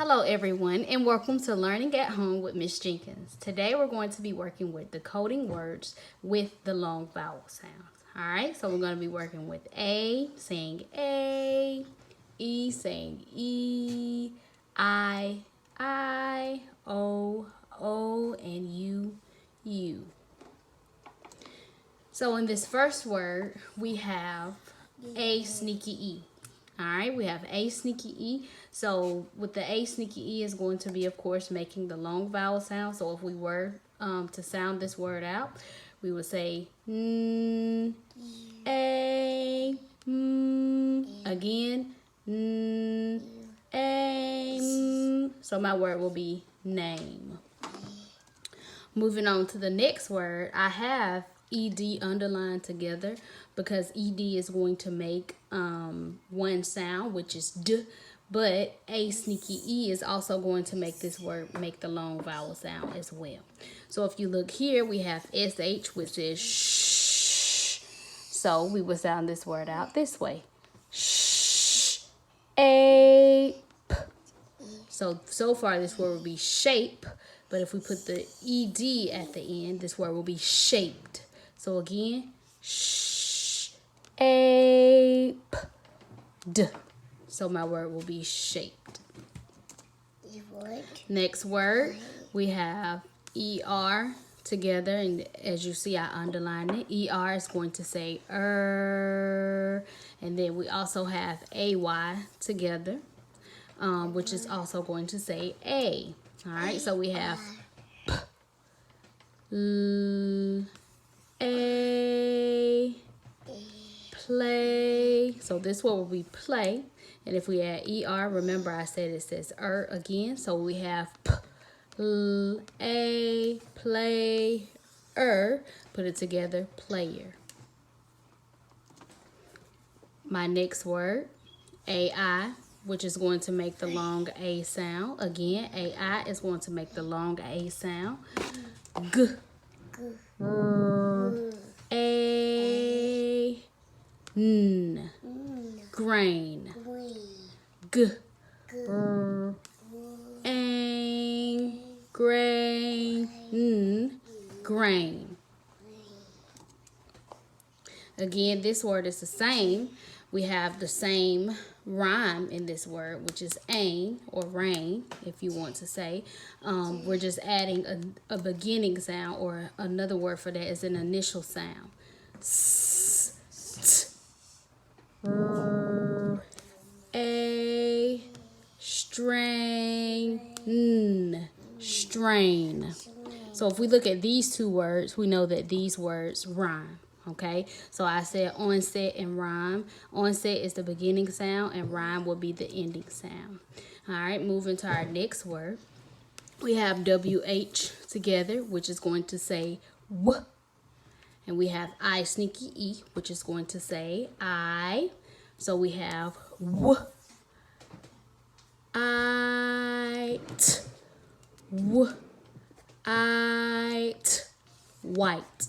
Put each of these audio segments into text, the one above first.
Hello everyone and welcome to Learning at Home with Miss Jenkins. Today we're going to be working with decoding words with the long vowel sounds. Alright, so we're going to be working with A, saying A, E, saying E, I, O, and U. So in this first word, we have A sneaky E. All right, we have A sneaky E. So with the A sneaky E is going to be, of course, making the long vowel sound. So if we were to sound this word out, we would say N, A, again, N, A, M. So my word will be name. Moving on to the next word, I have ED underlined together because ED is going to make one sound, which is D, but A sneaky E is also going to make this word make the long vowel sound as well. So if you look here, we have SH, which is shh. So we will sound this word out this way. Shh, ape. So far this word will be shape, but if we put the ED at the end, this word will be shaped. So again, sh, ape, d. So my word will be shaped. Next word, we have ER together, and as you see, I underlined it. ER is going to say and then we also have AY together, which is also going to say A. All right, so we have P, L, A, play. So this one will be play. And if we add ER, remember I said it says again. So we have P, L, A, play, put it together, player. My next word, AI, which is going to make the long A sound. Again, AI is going to make the long A sound. G, R, A, N, grain. G, R, A, grain, N, grain. Again, this word is the same. We have the same rhyme in this word, which is ain or rain, if you want to say. We're just adding a beginning sound, or another word for that is an initial sound. S, t, r, a, strain, n, strain. So if we look at these two words, we know that these words rhyme. Okay, so I said onset and rhyme. Onset is the beginning sound and rhyme will be the ending sound. All right, moving to our next word. We have WH together, which is going to say W. And we have I sneaky E, which is going to say I. So we have W, I, t, W, I, t, white.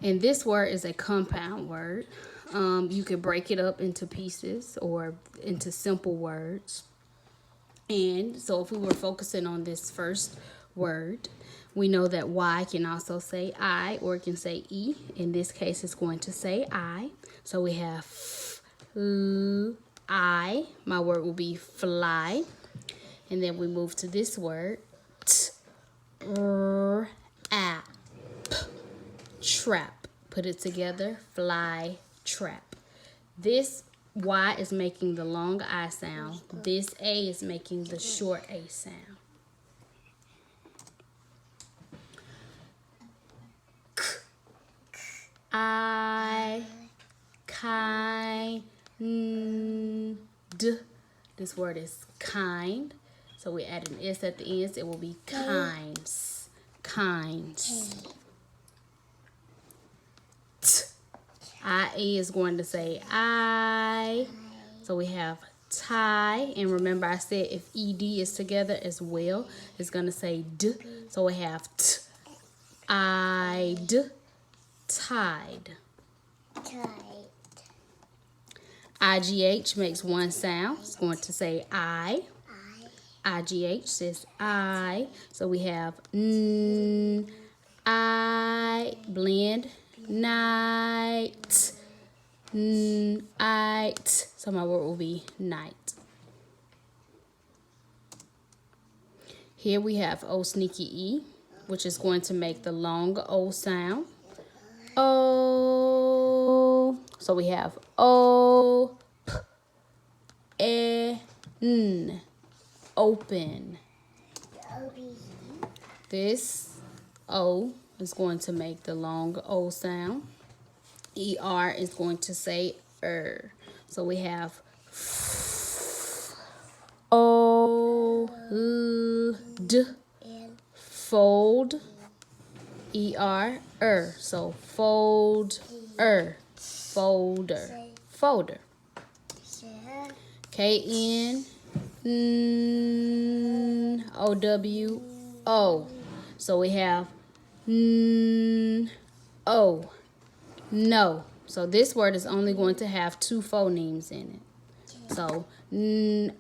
And this word is a compound word. You could break it up into pieces or into simple words. And so if we were focusing on this first word, we know that Y can also say I, or it can say E. In this case, it's going to say I. So we have I. My word will be fly. And then we move to this word, app. Trap. Put it together, fly, trap. This Y is making the long I sound. This A is making the short A sound. I, kind. This word is kind. So we add an S at the end. So it will be kinds. Kinds. I-E is going to say I. So we have tie. And remember I said if ED is together as well, it's going to say D. So we have T, I-D, tide. IGH makes one sound. It's going to say I. IGH says I. So we have N, I, blend, night, night. So my word will be night. Here we have O sneaky E, which is going to make the long O sound. O. So we have O, P, N. Open. This O is going to make the long O sound. ER is going to say So we have O, L, D, fold, ER, So fold, folder, folder. KN, OWO. So we have O, no. So this word is only going to have two phonemes in it. So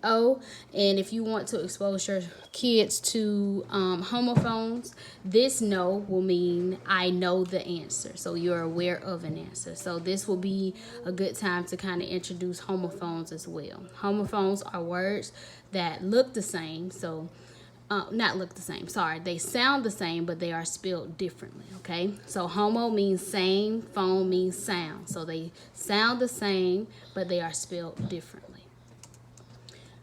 O. And if you want to expose your kids to homophones, this no will mean I know the answer. So you're aware of an answer. So this will be a good time to kind of introduce homophones as well. Homophones are words that look the same. So not look the same, sorry. They sound the same, but they are spelled differently, okay? So homo means same, phone means sound. So they sound the same, but they are spelled differently.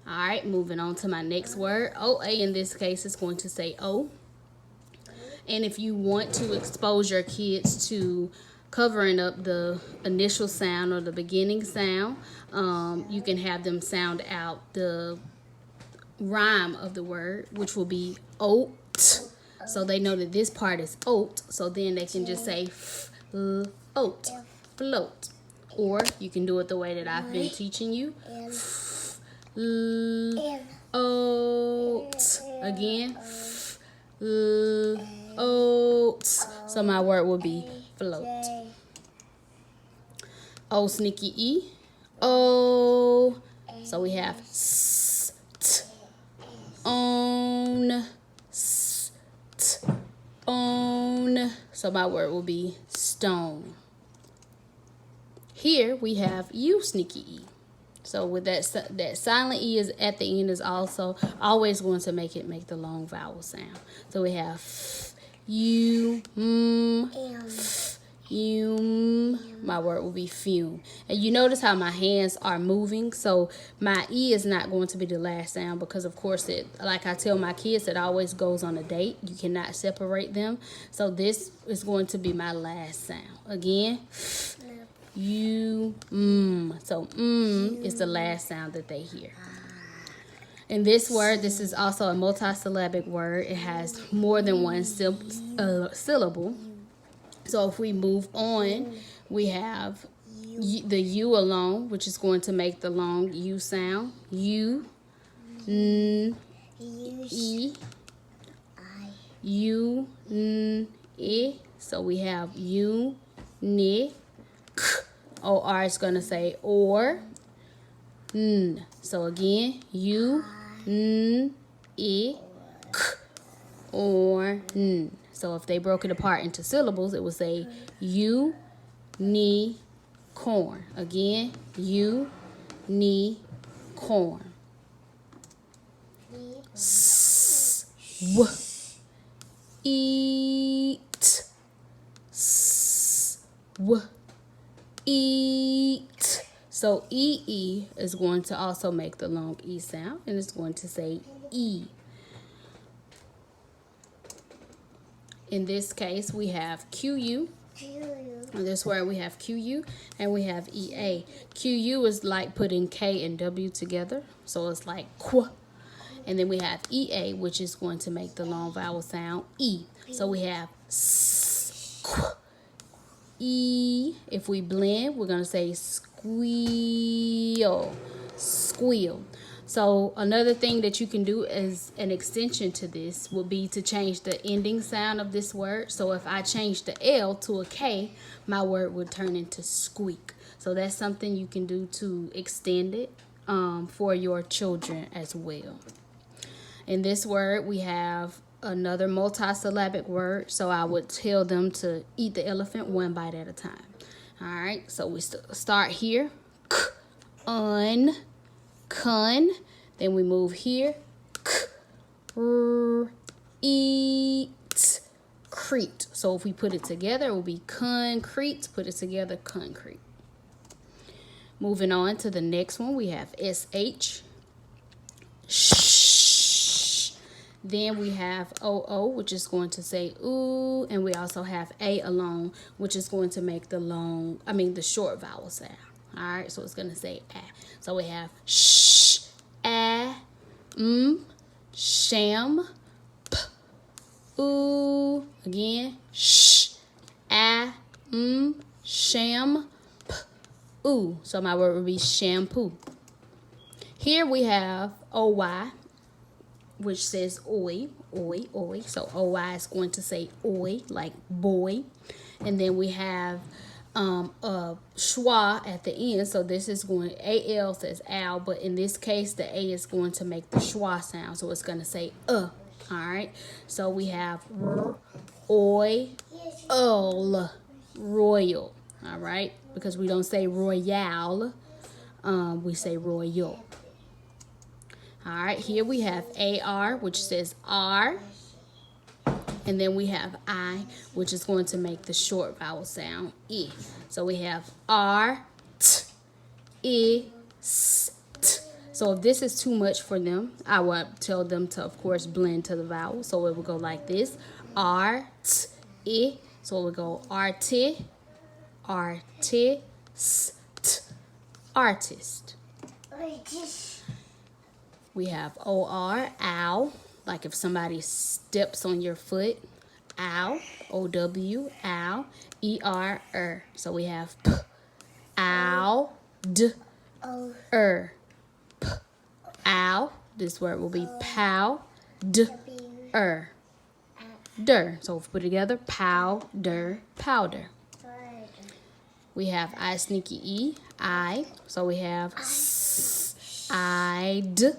All right, moving on to my next word. OA in this case is going to say O. And if you want to expose your kids to covering up the initial sound or the beginning sound, you can have them sound out the rhyme of the word, which will be oat. So they know that this part is oat. So then they can just say oat, float. Or you can do it the way that I've been teaching you. Oat. Again. Oat. So my word will be float. O sneaky E. O. So we have own, own. So my word will be stone. Here we have U sneaky E. So with that silent E is at the end is also always going to make the long vowel sound. So we have U, my word will be fume. And you notice how my hands are moving. So my E is not going to be the last sound because of course it, like I tell my kids, it always goes on a date. You cannot separate them. So this is going to be my last sound. Again, U, So is the last sound that they hear. In this word, this is also a multisyllabic word. It has more than one syllable. So if we move on, we have the U alone, which is going to make the long U sound. U, N, E, U, N, E. So we have U, N, K. OR is going to say or, N. So again, U, N, E, K, or, N. So if they broke it apart into syllables, it would say corn. Again, corn. Eat. Eat. So E is going to also make the long E sound, and it's going to say E. In this case, we have QU. In this word, we have QU and we have EA. QU is like putting K and W together. So it's like qu. And then we have EA, which is going to make the long vowel sound E. So we have S, qu, E. If we blend, we're going to say squeal. Squeal. So another thing that you can do as an extension to this would be to change the ending sound of this word. So if I change the L to a K, my word would turn into squeak. So that's something you can do to extend it for your children as well. In this word, we have another multisyllabic word. So I would tell them to eat the elephant one bite at a time. All right, so we start here. K, un, kun. Then we move here. K, r, eat, crete. So if we put it together, it will be concrete. Put it together, concrete. Moving on to the next one, we have sh, sh. Then we have oo, which is going to say ooh, and we also have a alone, which is going to make the short vowel sound. All right, so it's going to say a. So we have sh, a, sham, p, ooh. Again, sh, a, sham, p, ooh. So my word would be shampoo. Here we have oy, which says oi, oi, oi. So oi is going to say oi, like boy. And then we have a schwa at the end. So this is going, al says owl, but in this case, the a is going to make the schwa sound. So it's going to say All right. So we have oi, royal. All right. Because we don't say royale, we say royal. All right, here we have AR, which says R. And then we have I, which is going to make the short vowel sound E. So we have R, T, I, S, T. So if this is too much for them, I would tell them to, of course, blend to the vowel. So it would go like this. R, T, I. So it would go R-T, R-T, S, T. Artist. We have O-R, ow, like if somebody steps on your foot, ow, O-W, ow, E-R, So we have p, ow, d, p, ow. This word will be pow, d, der. So if we put it together, powder, powder. We have I sneaky E, I. So we have I'd,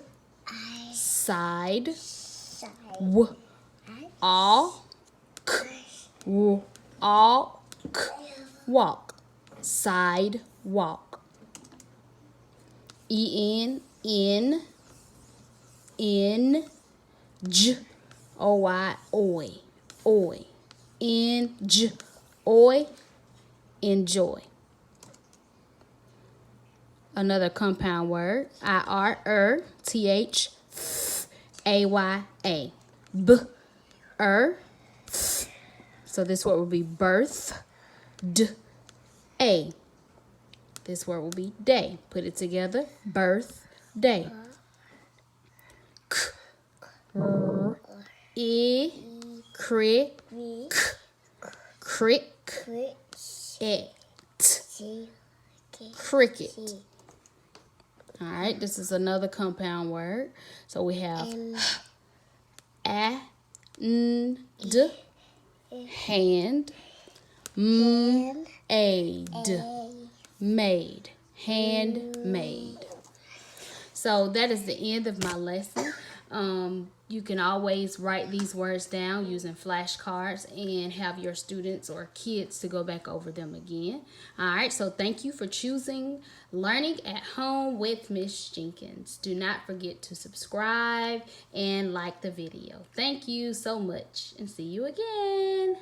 side, w, all, k, w, all, k, walk, side, walk. E-N, in, j, o-y, oi, in, j, oi, enjoy. Another compound word, I-R, T-H, A-Y-A, b-er, so this word will be birth, d-a. This word will be day. Put it together, birth, day. K-r-e, crick, crick, it, cricket. All right, this is another compound word. So we have and, hand, aid, made, handmade. So that is the end of my lesson. You can always write these words down using flashcards and have your students or kids to go back over them again. All right, so thank you for choosing Learning at Home with Miss Jenkins. Do not forget to subscribe and like the video. Thank you so much and see you again.